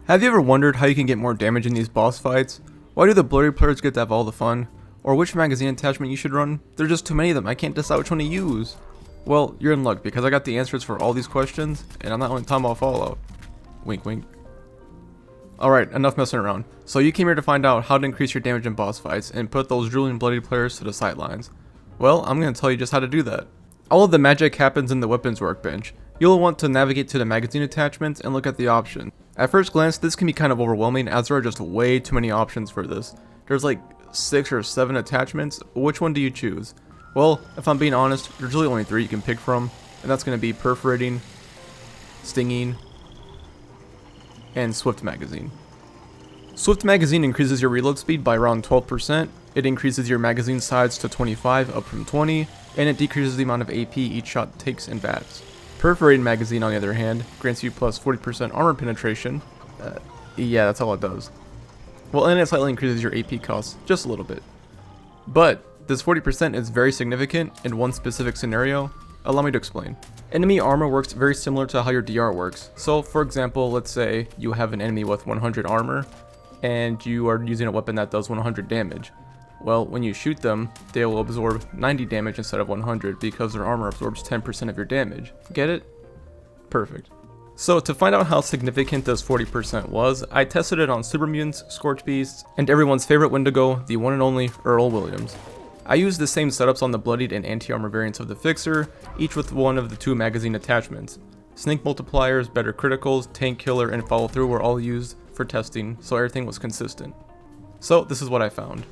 Have you ever wondered how you can get more damage in these boss fights? Why do the bloodied players get to have all the fun? Or which magazine attachment you should run? There's just too many of them, I can't decide which one to use. Well, you're in luck because I got the answers for all these questions, and I'm not only talking about Fallout. Wink wink. Alright, enough messing around. So you came here to find out how to increase your damage in boss fights and put those drooling bloodied players to the sidelines. Well, I'm going to tell you just how to do that. All of the magic happens in the weapons workbench. You'll want to navigate to the magazine attachments and look at the options. At first glance, this can be kind of overwhelming as there are just way too many options for this. There's like 6 or 7 attachments. Which one do you choose? Well, if I'm being honest, there's really only 3 you can pick from, and that's going to be perforating, stinging, and swift magazine. Swift magazine increases your reload speed by around 12%, it increases your magazine size to 25 up from 20, and it decreases the amount of AP each shot takes in bats. Perforating magazine, on the other hand, grants you plus 40% armor penetration. Yeah, that's all it does. Well, and it slightly increases your AP costs, just a little bit. But this 40% is very significant in one specific scenario. Allow me to explain. Enemy armor works very similar to how your DR works. So, for example, let's say you have an enemy with 100 armor, and you are using a weapon that does 100 damage. Well, when you shoot them, they will absorb 90 damage instead of 100 because their armor absorbs 10% of your damage. Get it? Perfect. So to find out how significant this 40% was, I tested it on Super Mutants, Scorch Beasts, and everyone's favorite Wendigo, the one and only Earl Williams. I used the same setups on the bloodied and anti-armor variants of the Fixer, each with one of the 2 magazine attachments. Snake multipliers, better criticals, tank killer, and follow through were all used for testing, so everything was consistent. So this is what I found.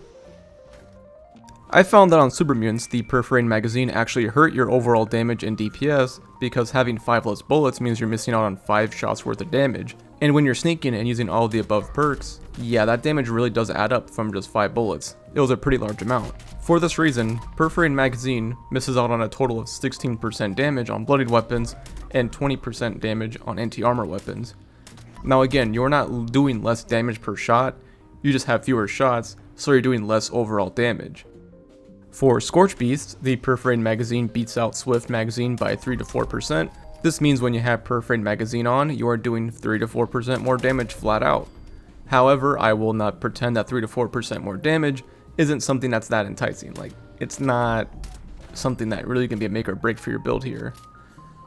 I found that on Super Mutants, the perforating magazine actually hurt your overall damage and DPS because having 5 less bullets means you're missing out on 5 shots worth of damage. And when you're sneaking and using all of the above perks, yeah, that damage really does add up from just 5 bullets. It was a pretty large amount. For this reason, perforating magazine misses out on a total of 16% damage on bloodied weapons and 20% damage on anti-armor weapons. Now again, you're not doing less damage per shot, you just have fewer shots, so you're doing less overall damage. For Scorch Beasts, the perforating magazine beats out Swift magazine by 3 to 4%. This means when you have perforating magazine on, you are doing 3 to 4% more damage flat out. However, I will not pretend that 3 to 4% more damage isn't something that's that enticing. Like, it's not something that really can be a make or break for your build here.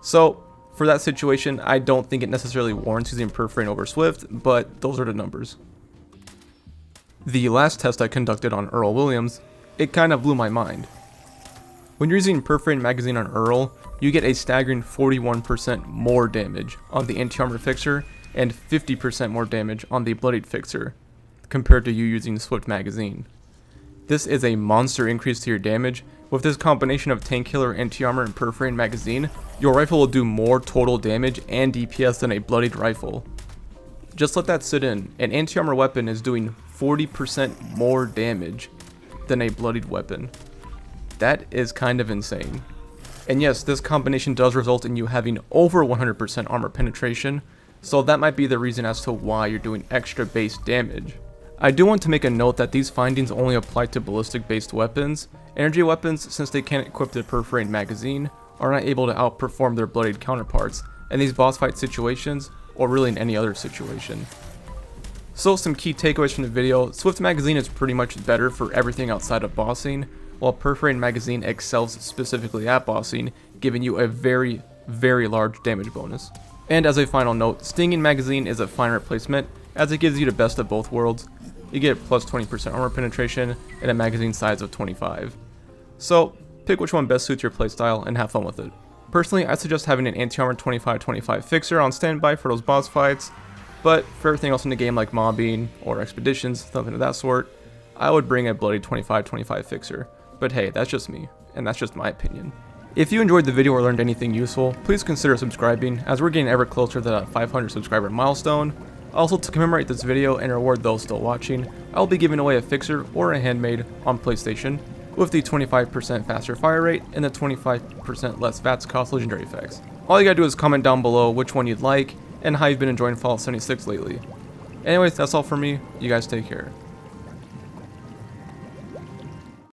So, for that situation, I don't think it necessarily warrants using perforating over Swift, but those are the numbers. The last test I conducted on Earl Williams, it kind of blew my mind. When you're using perforating magazine on Earl, you get a staggering 41% more damage on the anti-armor Fixer and 50% more damage on the bloodied Fixer compared to you using Swift magazine. This is a monster increase to your damage. With this combination of tank killer, anti-armor, and perforating magazine, your rifle will do more total damage and DPS than a bloodied rifle. Just let that sit in. An anti-armor weapon is doing 40% more damage than a bloodied weapon. That is kind of insane. And yes, this combination does result in you having over 100% armor penetration, so that might be the reason as to why you're doing extra base damage. I do want to make a note that these findings only apply to ballistic based weapons. Energy weapons, since they can't equip the perforating magazine, are not able to outperform their bloodied counterparts in these boss fight situations, or really in any other situation. So some key takeaways from the video: Swift magazine is pretty much better for everything outside of bossing, while perforating magazine excels specifically at bossing, giving you a very, very large damage bonus. And as a final note, stinging magazine is a fine replacement as it gives you the best of both worlds. You get plus 20% armor penetration and a magazine size of 25. So pick which one best suits your playstyle and have fun with it. Personally, I suggest having an anti-armor 25-25 Fixer on standby for those boss fights. But for everything else in the game like mobbing or expeditions, something of that sort, I would bring a bloody 25-25 Fixer. But hey, that's just me, and that's just my opinion. If you enjoyed the video or learned anything useful, please consider subscribing as we're getting ever closer to that 500 subscriber milestone. Also, to commemorate this video and reward those still watching, I'll be giving away a Fixer or a handmade on PlayStation with the 25% faster fire rate and the 25% less VATS cost legendary effects. All you gotta do is comment down below which one you'd like and how you've been enjoying Fallout 76 lately. Anyways, that's all for me. You guys take care.